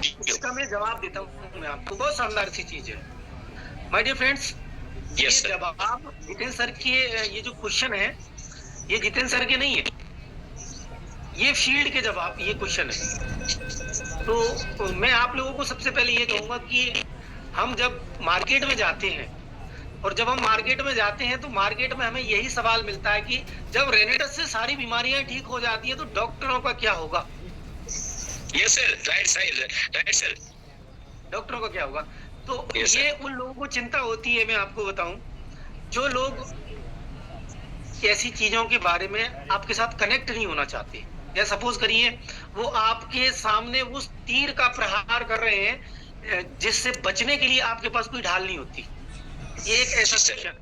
इसका मैं जवाब देता हूँ मैं आपको, बहुत शानदार सी चीज है माय डियर फ्रेंड्स। ये जवाब जितेंद्र सर के, ये जो क्वेश्चन है ये जितेंद्र सर के नहीं है, ये फील्ड के जवाब, ये क्वेश्चन है। तो मैं आप लोगों को सबसे पहले ये कहूंगा कि हम जब मार्केट में जाते हैं, और जब हम मार्केट में जाते हैं तो मार्केट में हमें यही सवाल मिलता है कि जब रेनेटस से सारी बीमारियां ठीक हो जाती है तो डॉक्टरों का क्या होगा। यस सर, राइट सर, डॉक्टरों का क्या होगा। तो ये उन लोगों को चिंता होती है, मैं आपको बताऊं, जो लोग ऐसी चीजों के बारे में आपके साथ कनेक्ट नहीं होना चाहते, या सपोज करिए वो आपके सामने उस तीर का प्रहार कर रहे हैं जिससे बचने के लिए आपके पास कोई ढाल नहीं होती, ये एक ऐसा सेक्शन।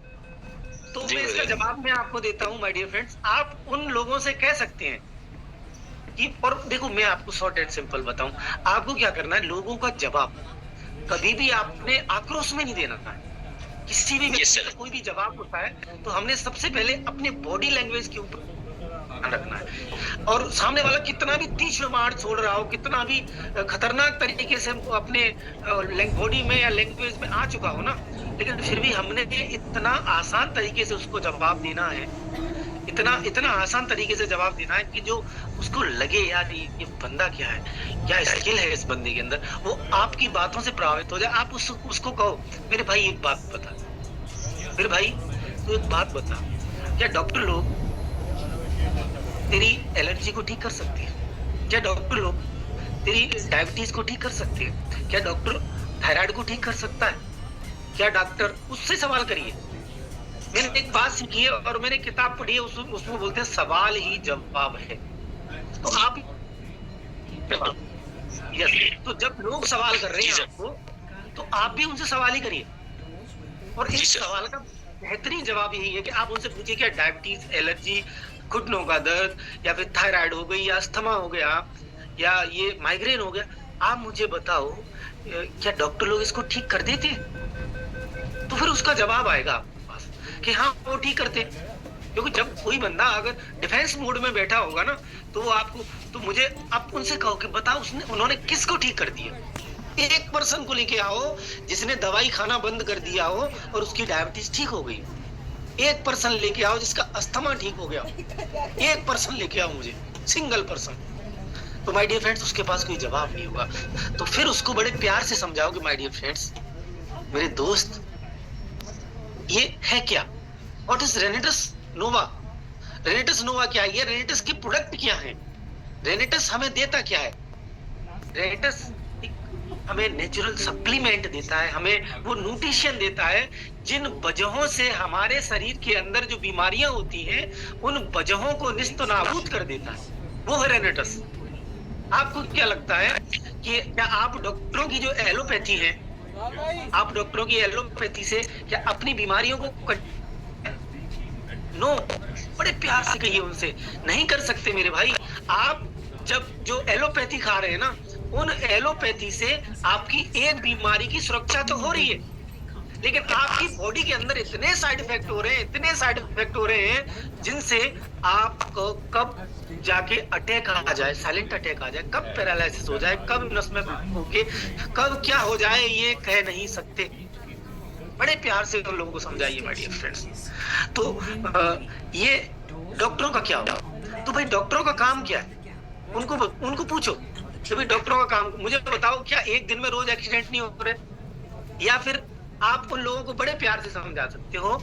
तो मैं इसका जवाब मैं आपको देता हूं माय डियर फ्रेंड्स। आप उन लोगों से कह सकते हैं कि, और देखो मैं आपको शॉर्ट एंड सिंपल बताऊं, आपको क्या करना है, लोगों का जवाब कभी भी आपने आक्रोश में नहीं देना है। किसी भी व्यक्ति का कोई भी जवाब होता है तो हमने सबसे पहले अपने बॉडी लैंग्वेज के ऊपर रखना है, और सामने वाला कितना भी तीक्ष्ण बाण छोड़ रहा हो, कितना भी खतरनाक तरीके से अपने बॉडी में या लैंग्वेज में आ चुका हो ना, लेकिन फिर भी हमने इतना आसान तरीके से उसको जवाब देना है, इतना आसान तरीके से जवाब देना है कि जो उसको लगे यार ये बंदा क्या है, क्या स्किल है इस बंदे के अंदर, वो आपकी बातों से प्रभावित हो जाए। आप उसको कहो, मेरे भाई एक बात बता, मेरे भाई तू एक बात बता, क्या डॉक्टर लोग तेरी एलर्जी को ठीक कर सकते हैं? क्या डॉक्टर लोग तेरी डायबिटीज को ठीक कर सकते हैं? क्या डॉक्टर थायराइड को ठीक कर सकता है? क्या डॉक्टर, उससे सवाल करिए। मैंने एक बात सीखी है और मैंने किताब पढ़ी है, उसमें बोलते हैं सवाल ही जवाब है। तो आप यस, तो जब लोग सवाल कर रहे हैं आपको, तो आप भी उनसे सवाल ही करिए, और इस सवाल का बेहतरीन जवाब यही है कि आप उनसे पूछिए क्या डायबिटीज, एलर्जी, घुटनों का दर्द, या फिर थायराइड हो गई, या अस्थमा हो गया, या ये माइग्रेन हो गया, आप मुझे बताओ क्या डॉक्टर लोग इसको ठीक कर देते? तो फिर उसका जवाब आएगा आपके पास कि हाँ वो ठीक करते। क्योंकि जब कोई बंदा अगर डिफेंस मोड में बैठा होगा ना, तो वो आपको, तो मुझे आप उनसे कहो कि बताओ उन्होंने किसको ठीक कर दिया। एक पर्सन को लेके आओ जिसने दवाई खाना बंद कर दिया हो और उसकी डायबिटीज ठीक हो गई। एक पर्सन लेके आओ जिसका अस्थमा ठीक हो गया, एक पर्सन लेके आओ मुझे, सिंगल पर्सन। तो माय डियर फ्रेंड्स उसके पास कोई जवाब नहीं होगा। तो फिर उसको बड़े प्यार से समझाओ कि माय डियर फ्रेंड्स, मेरे दोस्त, ये है क्या, व्हाट इज रेनेटस नोवा। रेनेटस नोवा क्या है, ये रेनेटस की प्रोडक्ट क्या है, रेनेटस हमें देता क्या है। रेनेटस हमें नेचुरल सप्लीमेंट देता है, हमें वो न्यूट्रिशन देता है जिन वजहों से हमारे शरीर के अंदर जो बीमारियां होती हैं उन वजहों को निस्त नाबूद कर देता है, वो है रेनेटस। आपको क्या लगता है कि क्या आप डॉक्टरों की जो एलोपैथी है, आप डॉक्टरों की एलोपैथी से क्या अपनी बीमारियों को नो, बड़े प्यार से कहिए उनसे, नहीं कर सकते मेरे भाई। आप जब जो एलोपैथी खा रहे हैं ना, उन एलोपैथी से आपकी एक बीमारी की सुरक्षा तो हो रही है, लेकिन आपकी बॉडी के अंदर इतने साइड इफेक्ट हो रहे हैं, इतने साइड इफेक्ट हो रहे हैं जिनसे आपको कब जाके अटैक आ जाए, साइलेंट अटैक आ जाए, कब पैरालिसिस हो जाए, कब नस में होके कब क्या हो जाए ये कह नहीं सकते। बड़े प्यार से उन लोगों को समझाइए माय डियर फ्रेंड्स। तो ये डॉक्टरों का क्या होगा, तो भाई डॉक्टरों का काम क्या है, उनको पूछो कि भाई डॉक्टरों का काम मुझे बताओ, क्या एक दिन में रोज एक्सीडेंट नहीं हो रहे। या फिर आप उन लोगों को बड़े प्यार से समझा सकते हो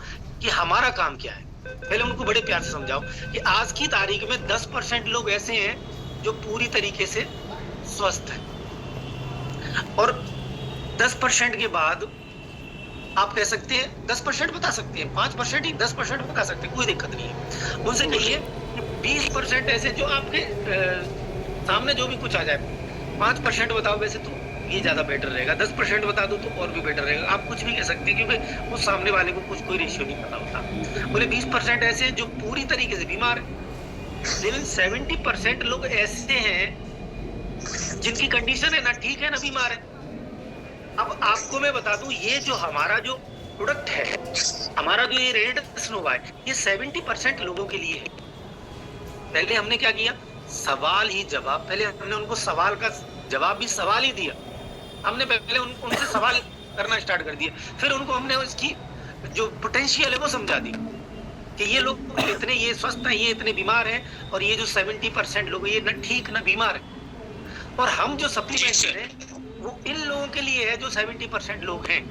कि हमारा काम क्या है। पहले उनको बड़े प्यार से समझाओ कि आज की तारीख में 10% लोग ऐसे हैं जो पूरी तरीके से स्वस्थ हैं, और 10% के बाद आप कह सकते हैं, 10% बता सकते हैं, 5% ही 10% बता सकते हैं, कोई दिक्कत नहीं है। उनसे कहिए 20% ऐसे जो आपके सामने जो भी कुछ आ जाए, 5% बताओ वैसे तो ये ज्यादा बेटर रहेगा, 10% बता दो तो और भी बेटर रहेगा। आप कुछ भी कह सकते हैं क्योंकि उस सामने वाले को कुछ कोई रेशियो नहीं पता होता। बोले 20% ऐसे जो पूरी तरीके से बीमार है, लेकिन 70% लोग ऐसे हैं जिनकी कंडीशन है ना ठीक है ना बीमार है। अब आपको मैं बता दूं, ये जो हमारा जो प्रोडक्ट है, हमारा जो ये रेनेटस नोवा है, ये 70% लोगों के लिए है। पहले हमने क्या किया, सवाल ही जवाब, पहले हमने उनको सवाल का जवाब भी सवाल ही दिया। हमने पहले उनसे सवाल करना स्टार्ट कर दिया, फिर उनको हमने उसकी जो पोटेंशियल है वो समझा दी कि ये लोग इतने ये स्वस्थ हैं, ये इतने बीमार हैं, और ये जो 70% लोग ये न ठीक न बीमार है, और हम जो सप्लीमेंट दे रहे हैं वो इन लोगों के लिए है जो 70% लोग हैं,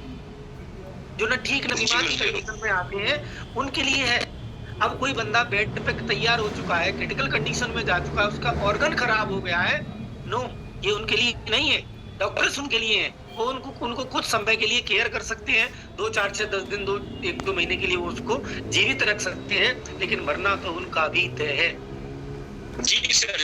जो न ठीक न बीमार की कंडीशन में आते हैं, उनके लिए है। अब कोई बंदा बेड पे तैयार हो चुका है, क्रिटिकल कंडीशन में जा चुका है, उसका ऑर्गन खराब हो गया है, नो, ये उनके लिए नहीं है, डॉक्टर्स उनके लिए हैं, वो उनको कुछ समय के लिए केयर कर सकते हैं, 2 4 6 10 दिन 1-2 महीने के लिए वो उसको जीवित रख सकते हैं, लेकिन मरना तो उनका भी तय है। जी सर,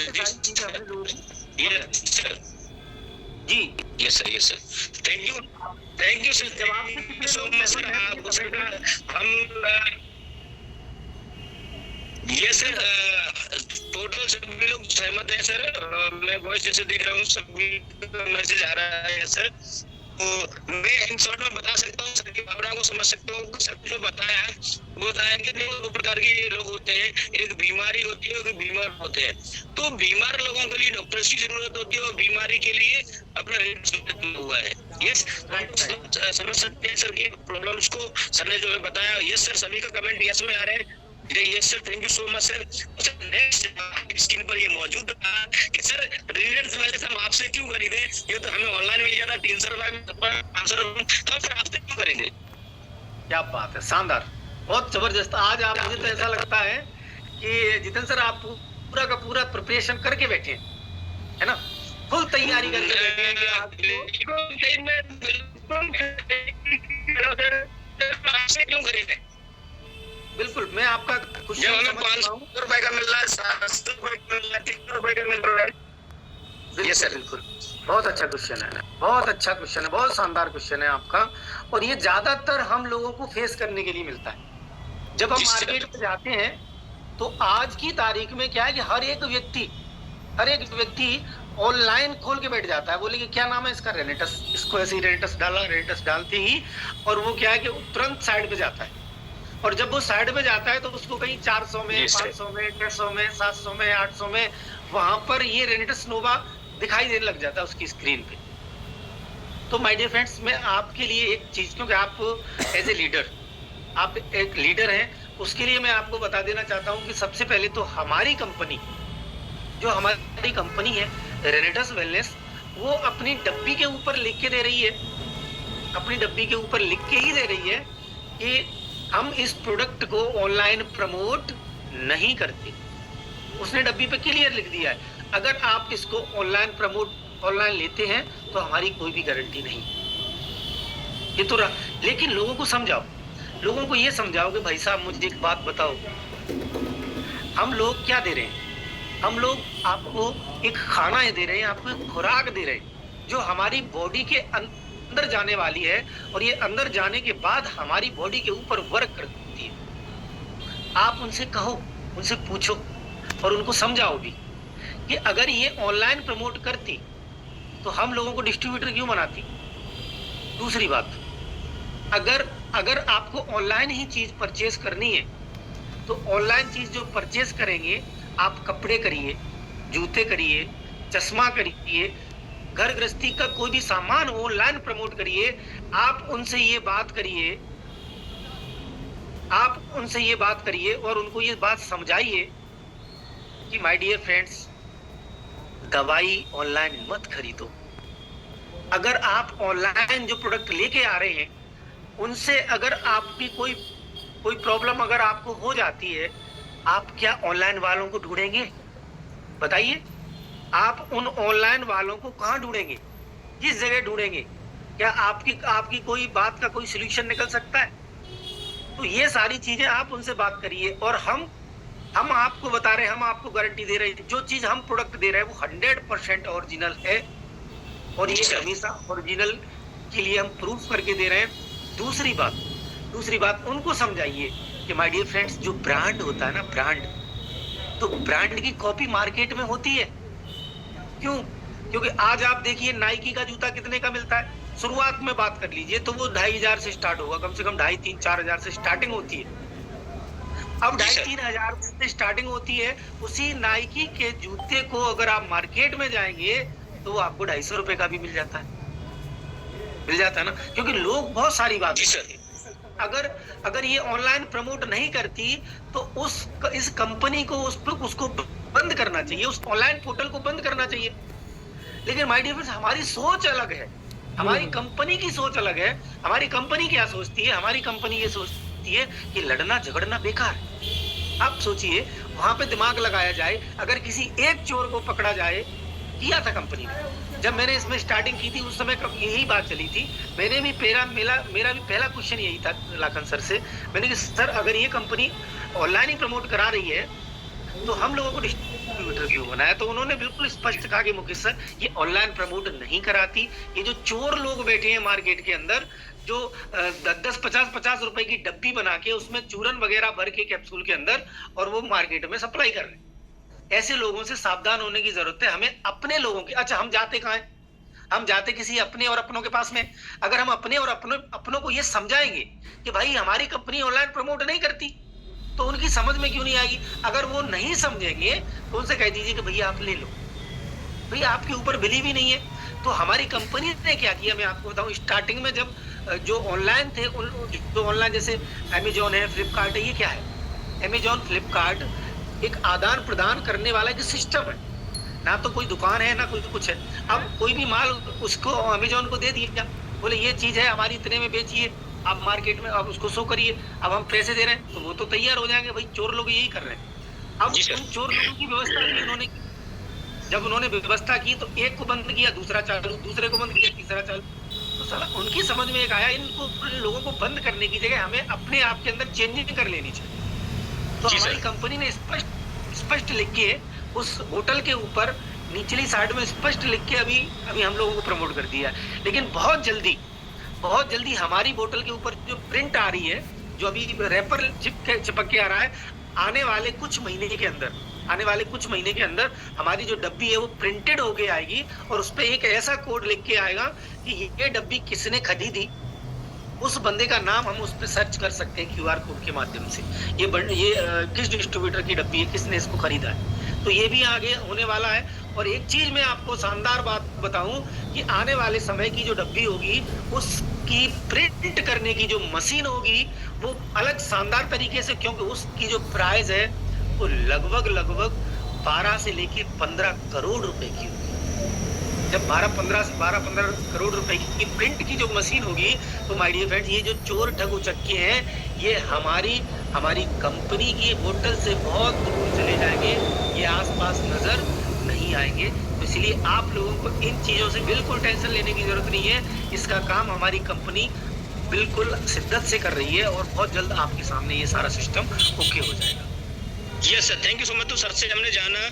जी yes sir, thank you sir, जवाब सो मच सर। हम ये सर टोटल सभी लोग सहमत है सर। मैं वॉइस जैसे देख रहा हूँ सभी मैसेज आ रहा है सर, तो मैं इन शॉर्ट में बता सकता हूँ, सभी भावना को समझ सकता हूँ। सब जो बताया वो बताया कि दो प्रकार के लोग होते हैं, एक बीमारी होती है और एक बीमार होते हैं। तो बीमार लोगों के लिए डॉक्टर्स की जरूरत होती है और बीमारी के लिए अपना हुआ है। यस, समझ सकते हैं सर की प्रॉब्लम्स को सर ने जो है बताया। यस सर, सभी का कमेंट यस में आ रहे हैं। Yes sir, thank you so much sir. Next screen पर ये मौजूद था कि सर रिलेटेड वाले हम आपसे क्यों खरीदे, ये तो हमें ऑनलाइन मिल जाता 300 रुपए में, 500 रुपए में, तो फिर आपसे क्यों खरीदे? क्या बात है, शानदार, बहुत जबरदस्त। आज आप, मुझे तो ऐसा लगता है कि जितेंद्र सर आप पूरा का पूरा प्रिपरेशन करके बैठे हैं, है ना, फुल तैयारी करके बैठे हैं कि आपसे क्यों खरीदे। बिल्कुल, मैं आपका क्वेश्चन हमें 500 रुपए का मिल रहा है, 700 रुपए का मिल रहा है, 300 रुपए का मिल रहा है। यस सर, बिल्कुल, बहुत अच्छा क्वेश्चन है, बहुत अच्छा क्वेश्चन है, बहुत शानदार क्वेश्चन है आपका, और ये ज्यादातर हम लोगों को फेस करने के लिए मिलता है जब हम मार्केट में जाते हैं। तो आज की तारीख में क्या है कि हर एक व्यक्ति ऑनलाइन खोल के बैठ जाता है, बोले कि क्या नाम है इसका, रेनेटस, इसको ऐसे ही रेनेटस डाला, रेनेटस डालते ही और वो क्या है कि तुरंत साइड पे जाता है, और जब वो साइड में जाता है तो उसको कहीं 400 में, 500 में, 600 में, 700 में, 800 में, वहां पर ये रेनेटस नोवा दिखाई देने लग जाता है उसकी स्क्रीन पे। तो माय डियर फ्रेंड्स, मैं आपके लिए एक चीज, क्योंकि आप एज ए लीडर, आप एक लीडर हैं, उसके लिए मैं आपको बता देना चाहता हूं कि सबसे पहले तो हमारी कंपनी, जो हमारी कंपनी है रेनेटस वेलनेस, वो अपनी डब्बी के ऊपर लिख के दे रही है, अपनी डब्बी के ऊपर लिख के ही दे रही है कि हम इस प्रोडक्ट को ऑनलाइन प्रमोट नहीं करते। उसने डब्बी पे क्लियर लिख दिया है, अगर आप इसको ऑनलाइन लेते हैं तो हमारी कोई भी गारंटी नहीं। ये तो लेकिन लोगों को समझाओ, लोगों को ये समझाओ कि भाई साहब मुझे एक बात बताओ, हम लोग क्या दे रहे हैं, हम लोग आपको एक खाना दे रहे हैं, आपको एक खुराक दे रहे हैं जो हमारी बॉडी के अंदर जाने वाली है, और ये अंदर जाने के बाद हमारी बॉडी के ऊपर वर्क करती है। आप उनसे कहो, उनसे पूछो और उनको समझाओ भी कि अगर ये ऑनलाइन प्रमोट करती तो हम लोगों को डिस्ट्रीब्यूटर क्यों बनाती। दूसरी बात, अगर आपको ऑनलाइन ही चीज परचेज करनी है तो ऑनलाइन चीज जो परचेज करेंगे, आप कपड़े करिए, जूते करिए, चश्मा करिए, घर गृहस्थी का कोई भी सामान ऑनलाइन प्रमोट करिए, आप उनसे ये बात करिए और उनको ये बात समझाइए कि माय डियर फ्रेंड्स, दवाई ऑनलाइन मत खरीदो। अगर आप ऑनलाइन जो प्रोडक्ट लेके आ रहे हैं उनसे अगर आपकी कोई प्रॉब्लम अगर आपको हो जाती है, आप क्या ऑनलाइन वालों को ढूंढेंगे? बताइए, आप उन ऑनलाइन वालों को कहाँ ढूंढेंगे, किस जगह ढूंढेंगे? क्या आपकी कोई बात का कोई सॉल्यूशन निकल सकता है? तो ये सारी चीजें आप उनसे बात करिए, और हम आपको बता रहे हैं, हम आपको गारंटी दे रहे हैं, जो चीज हम प्रोडक्ट दे रहे हैं वो 100% ओरिजिनल है, और ये हमेशा ओरिजिनल के लिए हम प्रूफ करके दे रहे हैं। दूसरी बात उनको समझाइए कि माय डियर फ्रेंड्स, जो ब्रांड होता है ना, तो ब्रांड की कॉपी मार्केट में होती है। क्यों? क्योंकि आज आप देखिए नाइकी का जूता कितने का मिलता है, शुरुआत में बात कर लीजिए तो वो 2500 से स्टार्ट होगा, कम से कम 2500-3000-4000 से स्टार्टिंग होती है। अब 2500-3000 से स्टार्टिंग होती है। उसी नाइकी के जूते को अगर आप मार्केट में जाएंगे तो वो आपको 250 रुपए का भी मिल जाता है। मिल जाता ना, क्योंकि लोग बहुत सारी बात जी सर। अगर ये ऑनलाइन प्रमोट नहीं करती तो इस कंपनी को उसको बंद करना चाहिए, उस ऑनलाइन पोर्टल को बंद करना चाहिए। लेकिन माय डियर फ्रेंड्स, हमारी सोच अलग है, हमारी कंपनी की सोच अलग है। हमारी कंपनी क्या सोचती है? हमारी कंपनी ये सोचती है कि लड़ना झगड़ना बेकार है। आप सोचिए, वहां पे दिमाग लगाया जाए, अगर किसी एक चोर को पकड़ा जाए, किया था कंपनी ने। जब मैंने इसमें स्टार्टिंग की थी उस समय यही बात चली थी। मैंने भी मेरा भी पहला क्वेश्चन यही था लाखन सर से। मैंने कि सर, अगर ये कंपनी ऑनलाइन ही प्रमोट करा रही है तो हम लोगों को डिस्ट्रीब्यूटर क्यों बनाया? तो उन्होंने बिल्कुल स्पष्ट कहा कि मुकेश सर, ये ऑनलाइन प्रमोट नहीं कराती। ये जो चोर लोग बैठे हैं मार्केट के अंदर, जो 10 50 रुपए की डब्बी बना के उसमें चूरन वगैरह भर के कैप्सूल के अंदर और वो मार्केट में सप्लाई कर रहे हैं, ऐसे लोगों से सावधान होने की जरूरत है हमें। अपने लोगों की, अच्छा हम जाते कहाँ हैं? हम जाते किसी अपने और अपनों के पास में। अगर हम अपने और अपनों को ये समझाएंगे कि भाई हमारी कंपनी ऑनलाइन प्रमोट नहीं करती, तो उनकी समझ में क्यों नहीं आएगी? अगर वो नहीं समझेंगे तो उनसे कह दीजिए कि भैया आप ले लो, भैया आपके ऊपर बिलीव ही नहीं है। तो हमारी कंपनी ने क्या किया, मैं आपको बताऊं। स्टार्टिंग में जब जो ऑनलाइन थे, जो ऑनलाइन जैसे अमेजोन है, फ्लिपकार्ट है, ये क्या है? अमेजोन फ्लिपकार्ट एक आदान प्रदान करने वाला एक सिस्टम है, ना तो कोई दुकान है ना कोई कुछ है। अब कोई भी माल उसको अमेजोन को दे दिया, बोले ये चीज है हमारी, इतने में बेचिए आप मार्केट में, अब उसको शो करिए, अब हम पैसे दे रहे हैं, तो वो तो तैयार हो जाएंगे। भाई चोर लोग यही कर रहे हैं। अब उन चोर लोगों की व्यवस्था की उन्होंने, जब उन्होंने व्यवस्था की तो एक को बंद किया, दूसरा चालू, दूसरे को बंद किया, तीसरा चालू। तो साला उनकी समझ में एक आया, इन लोगों को बंद करने की जगह हमें अपने आप के अंदर चेंजिंग कर लेनी चाहिए। तो हमारी कंपनी ने स्पष्ट लिख के उस होटल के ऊपर निचली साइड में स्पष्ट लिख के अभी हम लोगों को प्रमोट कर दिया है। लेकिन बहुत जल्दी हमारी बोतल के ऊपर जो प्रिंट आ रही है, जो अभी रैपर चिपक के आ रहा है, आने वाले कुछ महीने के अंदर हमारी जो डब्बी है वो प्रिंटेड होके आएगी और उस पे एक ऐसा कोड लिख के आएगा कि ये डब्बी किसने खरीदी, उस बंदे का नाम हम उस पे सर्च कर सकते हैं क्यूआर कोड के माध्यम से। ये किस डिस्ट्रीब्यूटर की डब्बी है, किसने इसको खरीदा है, तो ये भी आगे होने वाला है। और एक चीज मैं आपको शानदार बात बताऊं कि आने वाले समय की जो डब्बी होगी, उसकी प्रिंट करने की जो मशीन होगी वो अलग शानदार तरीके से, क्योंकि उसकी जो प्राइस है वो लगभग 12 से लेके 15 करोड़ रुपए की होगी। जब 12-15 करोड़ रुपए की प्रिंट की जो मशीन होगी, तो माय डियर फ्रेंड्स, ये जो चोर ठग उचक्के हैं, ये हमारी कंपनी की होटल से बहुत दूर चले जाएंगे, ये आसपास नजर नहीं आएंगे। तो इसलिए आप लोगों को इन चीजों से बिल्कुल टेंशन लेने की जरूरत नहीं है। इसका काम हमारी कंपनी बिल्कुल शिद्दत से कर रही है और बहुत जल्द आपके सामने ये सारा सिस्टम ओके हो जाएगा। Yes sir, thank you so much. तो सर से हमने जाना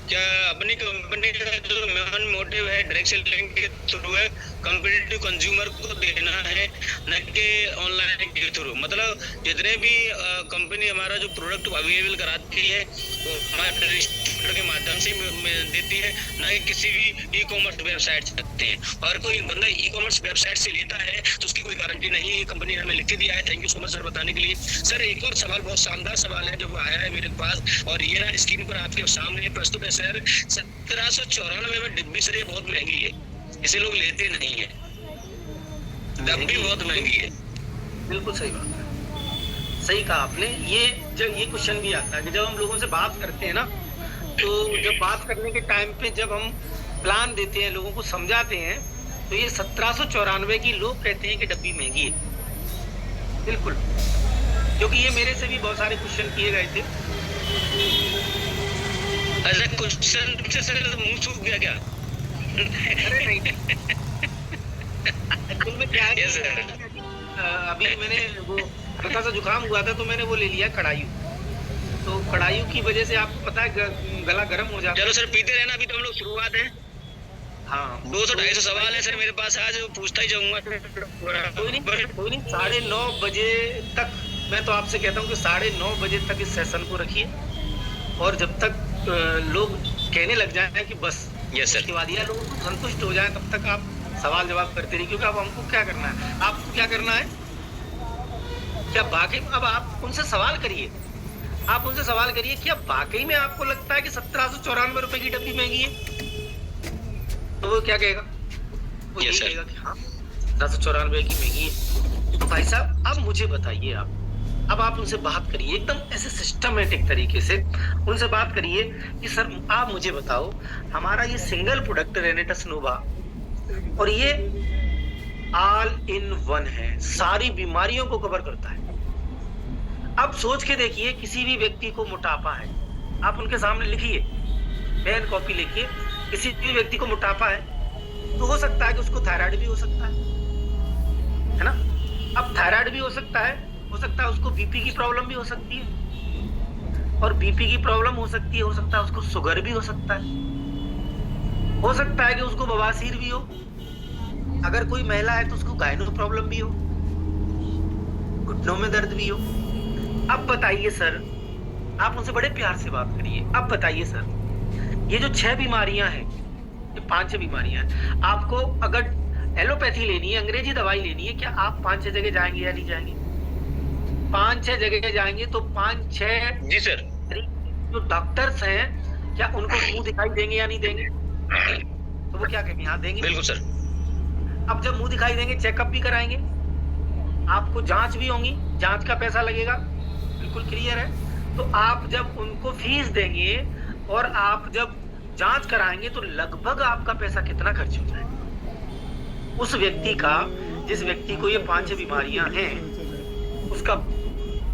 क्या अपनी कंपनी का जो मेन मोटिव है डायरेक्ट सेलिंग के थ्रू है, कंपेटिटिव कंज्यूमर को देना है, न कि ऑनलाइन के थ्रू। मतलब जितने भी कंपनी हमारा जो प्रोडक्ट अवेलेबल कराती है वो हमारे डिस्ट्रीब्यूटर के माध्यम से देती है, न कि किसी भी ई कॉमर्स वेबसाइट से रखते हैं। और कोई बंदा ई कॉमर्स वेबसाइट से लेता है तो उसकी कोई गारंटी नहीं है, कंपनी ने हमें लिख के दिया है। Thank you so much sir बताने के लिए। सर एक और सवाल, बहुत शानदार सवाल है जो आया है मेरे पास, और ये ना स्क्रीन पर आपके सामने प्रस्तुत है सर। 1794 में डिब्बी सर ये बहुत महंगी है, इसे लोग लेते नहीं है, डब्बी बहुत महंगी है। बिल्कुल सही बात है, सही कहा आपने। ये क्वेश्चन भी आता है कि जब हम लोगों से बात करते हैं ना, तो जब बात करने के टाइम पे जब हम प्लान देते हैं, लोगों को समझाते हैं, तो ये 1794 की लोग कहते हैं कि डब्बी महंगी है। बिल्कुल, क्योंकि ये मेरे से भी बहुत सारे क्वेश्चन किए गए थे। ऐसा क्वेश्चन से सर मुंह सूख गया क्या? अरे नहीं, एक्चुअल में क्या है, अभी मैंने वो हल्का सा जुकाम हुआ था तो मैंने वो ले लिया कड़ायू। तो कड़ायू की वजह से आपको पता है गला गर्म हो जाता है। चलो सर पीते रहना, अभी तो हम लोग शुरुआत है। हाँ, 200-250 सवाल है सर मेरे पास, आज पूछता ही जाऊंगा। कोई नहीं, 9:30 बजे तक मैं तो आपसे कहता हूँ कि 9:30 बजे तक इस सेशन को रखिए, और जब तक लोग कहने लग जाए कि बस यस सर, दिवालिया लोग संतुष्ट हो जाए, तब तक आप सवाल जवाब करते रहिए। क्योंकि अब हमको क्या करना है, आपको क्या करना है, क्या वाकई अब आप उनसे सवाल करिए, क्या वाकई में आपको लगता है कि 1794 रुपए की डब्बी महंगी है? तो वो क्या कहेगा, वो ये कहेगा कि हाँ 1794 की मैगी। तो भाई साहब अब मुझे बताइए, अब आप उनसे बात करिए एकदम ऐसे सिस्टमेटिक तरीके से उनसे बात करिए कि सर आप मुझे बताओ, हमारा ये सिंगल प्रोडक्ट रेनेटस नोवा और ये ऑल इन वन है, सारी बीमारियों को कवर करता है। अब सोच के देखिए, किसी भी व्यक्ति को मोटापा है, आप उनके सामने लिखिए, पेन कॉपी लिखिए, किसी भी व्यक्ति को मोटापा है तो हो सकता है कि उसको थायराइड भी हो सकता है ना। अब थायराइड भी हो सकता है उसको बीपी की प्रॉब्लम भी हो सकती है, और बीपी की प्रॉब्लम हो सकती है, हो सकता है उसको शुगर भी हो सकता है कि उसको बवासीर भी हो, अगर कोई महिला है तो उसको गायनो प्रॉब्लम भी हो, घुटनों में दर्द भी हो। अब बताइए सर, आप उनसे बड़े प्यार से बात करिए, अब बताइए सर, ये जो 6 बीमारियां हैं, ये 5 बीमारियां हैं, आपको अगर एलोपैथी लेनी है, अंग्रेजी दवाई लेनी है, क्या आप 5-6 जगह जाएंगे या नहीं जाएंगे? 5-6 जगह जाएंगे तो 5-6 जी सर जो डॉक्टर्स हैं, क्या उनको मुंह दिखाई देंगे या नहीं देंगे? तो वो क्या कहेंगे? हाँ देंगे। बिल्कुल सर। अब जब मुंह दिखाई देंगे, चेकअप भी कराएंगे, आपको जांच भी होंगी, जांच का पैसा लगेगा, बिल्कुल क्लियर है। तो आप जब उनको फीस देंगे और आप जब जांच कराएंगे तो लगभग आपका पैसा कितना खर्च हो जाएगा? उस व्यक्ति का, जिस व्यक्ति को ये 5 बीमारियां हैं, उसका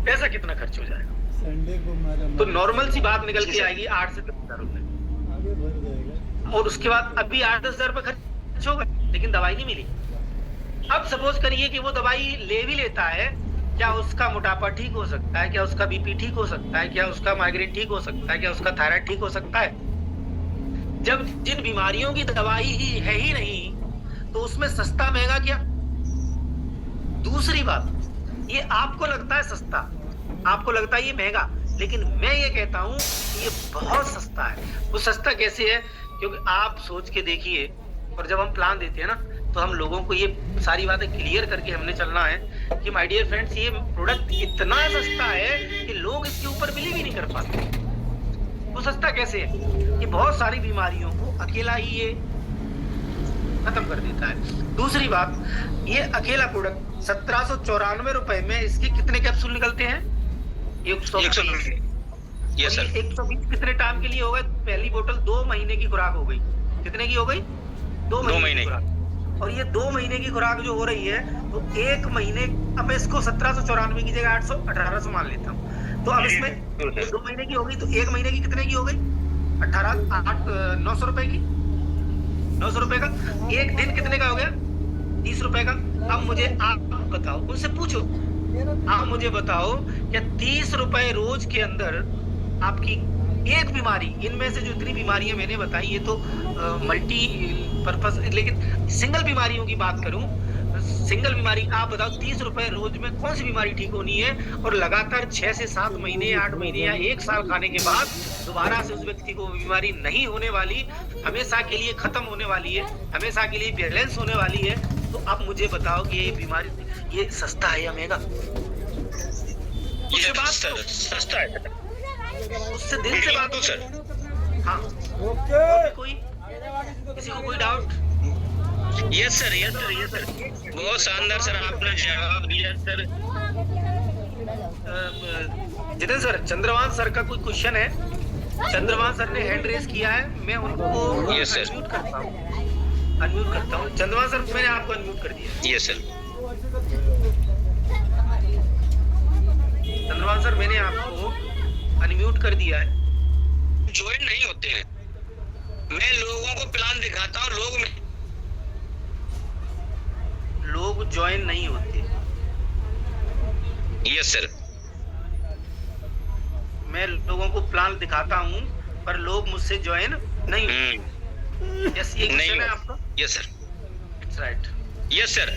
पैसा कितना खर्च हो जाएगा? तो नॉर्मल सी बात निकल के आएगी 8 से 10 हजार रुपए, और उसके बाद अभी 8-10 हजार रुपए खर्च होगा, लेकिन दवाई नहीं मिली। अब सपोज करिए कि वो दवाई ले भी लेता है, क्या उसका मोटापा ठीक हो सकता है? क्या उसका बीपी ठीक हो सकता है? क्या उसका माइग्रेन ठीक हो सकता है? क्या उसका थायराइड ठीक हो सकता है? जब जिन बीमारियों की दवाई ही है ही नहीं, तो उसमें सस्ता महंगा क्या? दूसरी बात, ये आपको लगता है सस्ता, आपको लगता है ये महंगा, लेकिन मैं ये कहता हूं कि ये बहुत सस्ता है। वो सस्ता कैसे है? क्योंकि आप सोच के देखिए, और जब हम प्लान देते हैं ना, तो हम लोगों को ये सारी बातें क्लियर करके हमने चलना है कि माय डियर फ्रेंड्स, ये प्रोडक्ट इतना सस्ता है कि लोग इसके ऊपर बिलीव ही नहीं कर पाते। वो सस्ता कैसे है? ये बहुत सारी बीमारियों को अकेला ही ये खत्म कर देता है। दूसरी बात, ये अकेला प्रोडक्ट 1794 रुपए में इसके कितने कैप्सूल निकलते हैं? 120। Yes sir. 120 कितने टाइम के लिए हो गए? पहली बोतल 2 महीने की खुराक हो गई। कितने की हो गई? 2 महीने की खुराक। और ये 2 महीने की खुराक जो हो रही है, तो 1 महीने, अब मैं इसको 1794 की जगह 800-1800 मान लेता हूँ, तो अब इसमें 2 महीने की होगी, तो 1 महीने की कितने की हो गई? 900 रुपए की, 900 रुपए का। एक दिन कितने का हो गया? 30 रुपए का। अब मुझे आप बताओ, उनसे पूछो, आप मुझे बताओ, क्या 30 रुपए रोज के अंदर आपकी एक बीमारी, इनमें से जो इतनी बीमारियां मैंने बताई, ये तो मल्टी पर्पस, लेकिन सिंगल बीमारियों की बात करूं, सिंगल बीमारी, आप बताओ 30 रुपए रोज में कौन सी बीमारी ठीक होनी है? और लगातार 6 से 7 महीने, 8 महीने या 1 साल खाने के बाद दोबारा से उस व्यक्ति को बीमारी नहीं होने वाली, हमेशा के लिए खत्म होने वाली है, हमेशा के लिए बैलेंस होने वाली है। तो आप मुझे बताओ कि ये बीमारी, ये सस्ता है या महंगा? उससे बात करो, सस्ता है, उससे दिल से बात सर। हाँ, कोई किसी को कोई doubt? Yes sir, yes sir, yes sir, बहुत शानदार सर, आपने जवाब दिया सर। जितेंद्र सर, चंद्रवान सर का कोई क्वेश्चन है? चंद्रवान सर ने हैंड रेस किया है, मैं उनको अनम्यूट करता हूँ। चंद्रवान सर, मैंने आपको अनम्यूट कर दिया। Yes sir. चंद्रवान सर, मैंने आपको अनम्यूट कर दिया है। ज्वाइन नहीं होते हैं, मैं लोगों को प्लान दिखाता हूँ, लोग ज्वाइन नहीं होते। Yes sir. मैं लोगों को प्लान दिखाता हूँ, पर लोग मुझसे ज्वाइन नहीं होते। यस, ये क्वेश्चन है आपका? Yes sir, it's right. Yes sir.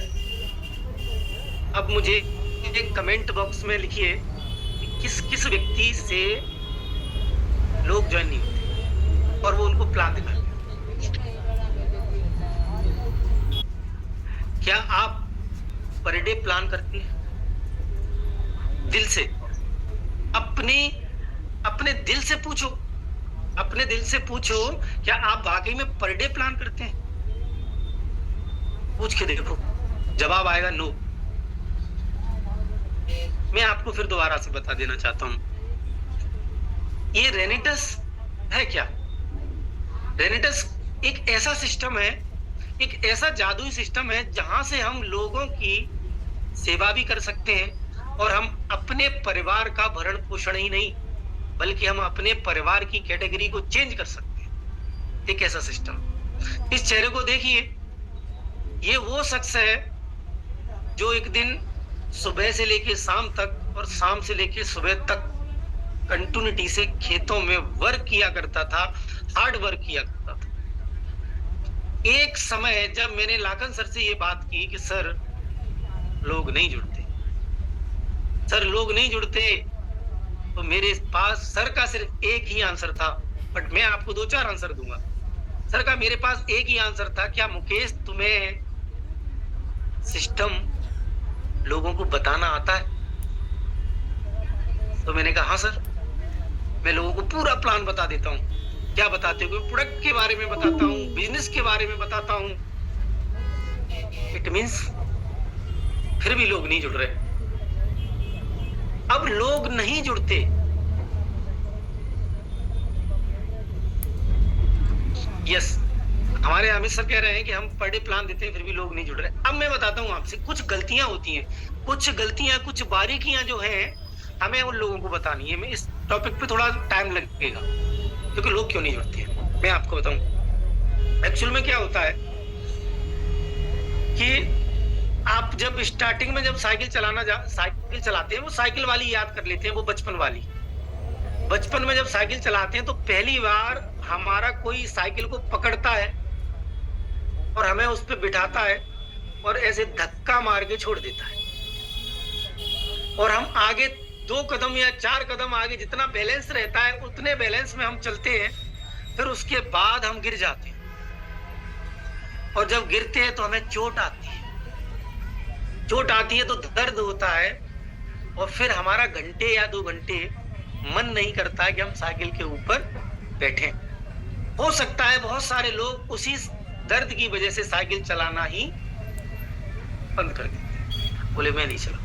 अब मुझे एक कमेंट बॉक्स में लिखिए कि किस व्यक्ति से लोग ज्वाइन नहीं होते और वो उनको प्लान दिखाते हैं। क्या आप पर डे प्लान करती हैं दिल से? अपने दिल से पूछो, अपने दिल से पूछो, क्या आप वाकई में पर डे प्लान करते हैं? पूछ के देखो, जवाब आएगा नो। मैं आपको फिर दोबारा से बता देना चाहता हूं, ये रेनिटस है क्या? रेनिटस एक ऐसा सिस्टम है, एक ऐसा जादुई सिस्टम है जहां से हम लोगों की सेवा भी कर सकते हैं और हम अपने परिवार का भरण पोषण ही नहीं बल्कि हम अपने परिवार की कैटेगरी को चेंज कर सकते हैं। एक ऐसा सिस्टम। इस चेहरे को देखिए, ये वो शख्स है जो एक दिन सुबह से लेके शाम तक और शाम से लेके सुबह तक कंटिन्यूटी से खेतों में वर्क किया करता था, हार्ड वर्क किया करता था। एक समय जब मैंने लाखन सर से ये बात की कि सर लोग नहीं जुड़ते, सर लोग नहीं जुड़ते, तो मेरे पास सर का सिर्फ एक ही आंसर था, बट मैं आपको 2-4 आंसर दूंगा। सर का मेरे पास एक ही आंसर था, क्या मुकेश तुम्हें सिस्टम लोगों को बताना आता है? तो मैंने कहा हाँ सर, मैं लोगों को पूरा प्लान बता देता हूँ। क्या बताते हो? प्रोडक्ट के बारे में बताता हूँ, बिजनेस के बारे में बताता हूँ। इट मींस फिर भी लोग नहीं जुड़ रहे। अब लोग नहीं जुड़ते, यस, हमारे अमित सर कह रहे हैं कि हम पर डे प्लान देते हैं फिर भी लोग नहीं जुड़ रहे। अब मैं बताता हूं आपसे, कुछ गलतियां होती हैं, कुछ बारीकियां जो हैं हमें उन लोगों को बतानी है। मैं इस टॉपिक पे थोड़ा टाइम लगेगा क्योंकि लोग क्यों नहीं जुड़ते हैं मैं आपको बताऊं। एक्चुअल में क्या होता है कि आप जब स्टार्टिंग में जब साइकिल चलाते हैं, वो साइकिल वाली याद कर लेते हैं, वो बचपन वाली। बचपन में जब साइकिल चलाते हैं तो पहली बार हमारा कोई साइकिल को पकड़ता है और हमें उस पर बिठाता है और ऐसे धक्का मार के छोड़ देता है, और हम आगे 2 कदम या 4 कदम आगे जितना बैलेंस रहता है उतने बैलेंस में हम चलते हैं। फिर उसके बाद हम गिर जाते हैं, और जब गिरते हैं तो हमें चोट आती है। चोट आती है तो दर्द होता है, और फिर हमारा घंटे या 2 घंटे मन नहीं करता है कि हम साइकिल के ऊपर बैठें। हो सकता है बहुत सारे लोग उसी दर्द की वजह से साइकिल चलाना ही बंद कर देते हैं, बोले मैं नहीं चला।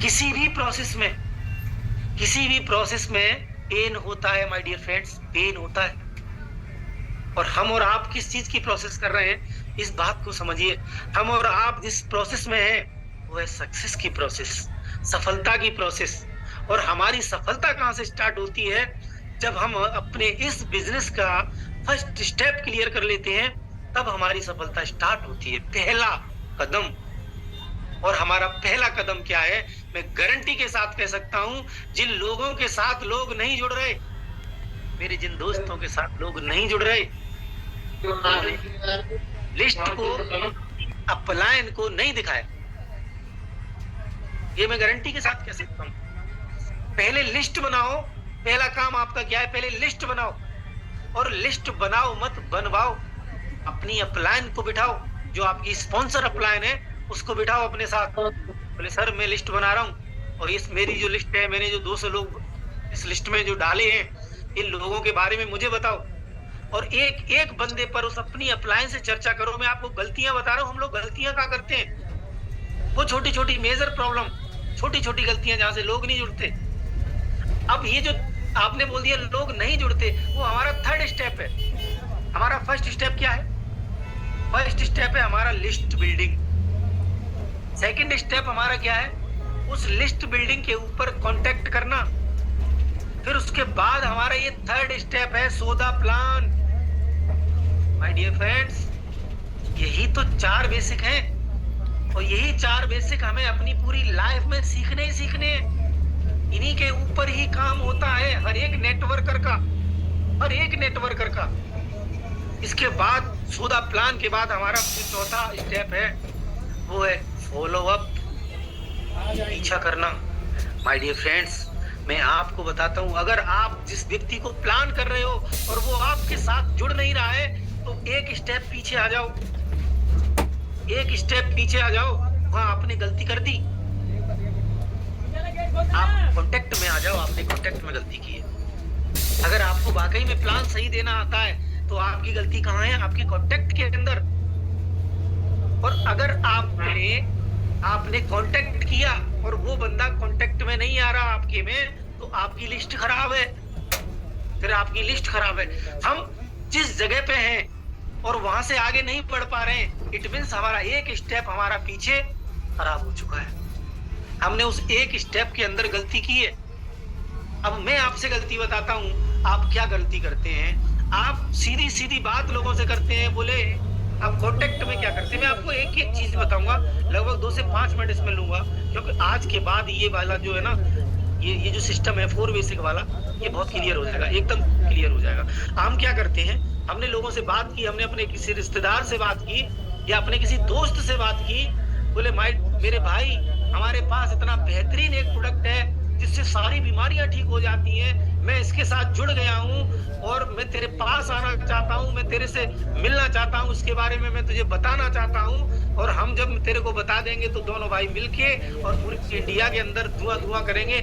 किसी भी प्रोसेस में पेन होता है माय डियर फ्रेंड्स, पेन होता है। और हम और आप किस चीज की प्रोसेस कर रहे हैं, इस बात को समझिए। हम और आप जिस प्रोसेस में हैं वो है सक्सेस की प्रोसेस, सफलता की प्रोसेस। और हमारी सफलता कहां से स्टार्ट होती है? जब हम अपने इस बिजनेस का फर्स्ट स्टेप क्लियर कर लेते हैं, तब हमारी सफलता स्टार्ट होती है। पहला कदम। और हमारा पहला कदम क्या है? मैं गारंटी के साथ कह सकता हूं, जिन लोगों के साथ लोग नहीं जुड़ रहे, मेरे जिन दोस्तों के साथ लोग नहीं जुड़ रहे, लिस्ट को, अपलाइन को नहीं दिखाया। ये मैं गारंटी के साथ कह सकता हूं। पहले लिस्ट बनाओ। पहला काम आपका क्या है? पहले लिस्ट बनाओ, और लिस्ट बनाओ मत बनवाओ। अपनी अपलाइन को बिठाओ, जो आपकी स्पॉन्सर अपलाइन है उसको बिठाओ अपने साथ। बोले सर मैं लिस्ट बना रहा हूँ, और इस मेरी जो लिस्ट है, मैंने जो 200 लोग इस लिस्ट में जो डाले हैं, इन लोगों के बारे में मुझे बताओ। और एक एक बंदे पर उस अपनी अपलाइन से चर्चा करो। मैं आपको गलतियां बता रहा हूँ, हम लोग गलतियां क्या करते हैं, वो छोटी छोटी मेजर प्रॉब्लम, छोटी छोटी गलतियां जहां से लोग नहीं जुड़ते। अब ये जो आपने बोल दिया लोग नहीं जुड़ते, वो हमारा 3rd स्टेप है। हमारा फर्स्ट स्टेप क्या है? फर्स्ट स्टेप है हमारा लिस्ट बिल्डिंग। सेकंड स्टेप हमारा क्या है? उस लिस्ट बिल्डिंग के ऊपर कांटेक्ट करना। फिर उसके बाद हमारा ये 3rd स्टेप है सौदा प्लान। माय डियर फ्रेंड्स, यही तो 4 बेसिक हैं, और यही 4 बेसिक हमें अपनी पूरी लाइफ में सीखने ही सीखने हैं। इन्हीं के ऊपर ही काम होता है हर एक नेटवर्कर का। इसके बाद सौदा प्लान के बाद हमारा 4था स्टेप है, वो है फॉलो अप, पीछा करना। माय डियर फ्रेंड्स, मैं आपको बताता हूं, अगर आप जिस व्यक्ति को प्लान कर रहे हो और वो आपके साथ जुड़ नहीं रहा है, तो एक स्टेप पीछे आ जाओ, वहां आपने गलती कर दी। आप कांटेक्ट में आ जाओ, आपने कांटेक्ट में गलती की है। अगर आपको वाकई में प्लान सही देना आता है, तो आपकी गलती कहाँ है? आपकी कांटेक्ट के अंदर। और अगर आपने कांटेक्ट किया और वो बंदा कांटेक्ट में नहीं आ रहा आपके में, तो आपकी लिस्ट खराब है, फिर आपकी लिस्ट खराब है। हम जिस जगह पे हैं और वहां से आगे नहीं बढ़ पा रहे हैं, इट मीन्स हमारा एक स्टेप हमारा पीछे खराब हो चुका है। हमने उस एक स्टेप के अंदर गलती की है। अब मैं आपसे गलती बताता हूं, आप क्या गलती करते हैं। आप सीधी सीधी बात लोगों से करते हैं, बोले आप कांटेक्ट में क्या करते हैं। मैं आपको एक एक चीज बताऊंगा, लगभग 2 से 5 मिनट इसमें लूंगा, क्योंकि आज के बाद ये वाला जो है ना, ये जो सिस्टम है 4 बेसिक वाला, ये बहुत क्लियर हो जाएगा, एकदम क्लियर हो जाएगा। हम क्या करते हैं, हमने लोगों से बात की, हमने अपने किसी रिश्तेदार से बात की या अपने किसी दोस्त से बात की, बोले मेरे भाई हमारे पास इतना बेहतरीन एक प्रोडक्ट है जिससे सारी बीमारियां ठीक हो जाती हैं, मैं इसके साथ जुड़ गया हूं और मैं तेरे पास आना चाहता हूं, मैं तेरे से मिलना चाहता हूं, इसके बारे में मैं तुझे बताना चाहता हूं। और हम जब तेरे को बता देंगे तो दोनों भाई मिलके और पूरी इंडिया के अंदर धुआं धुआं करेंगे।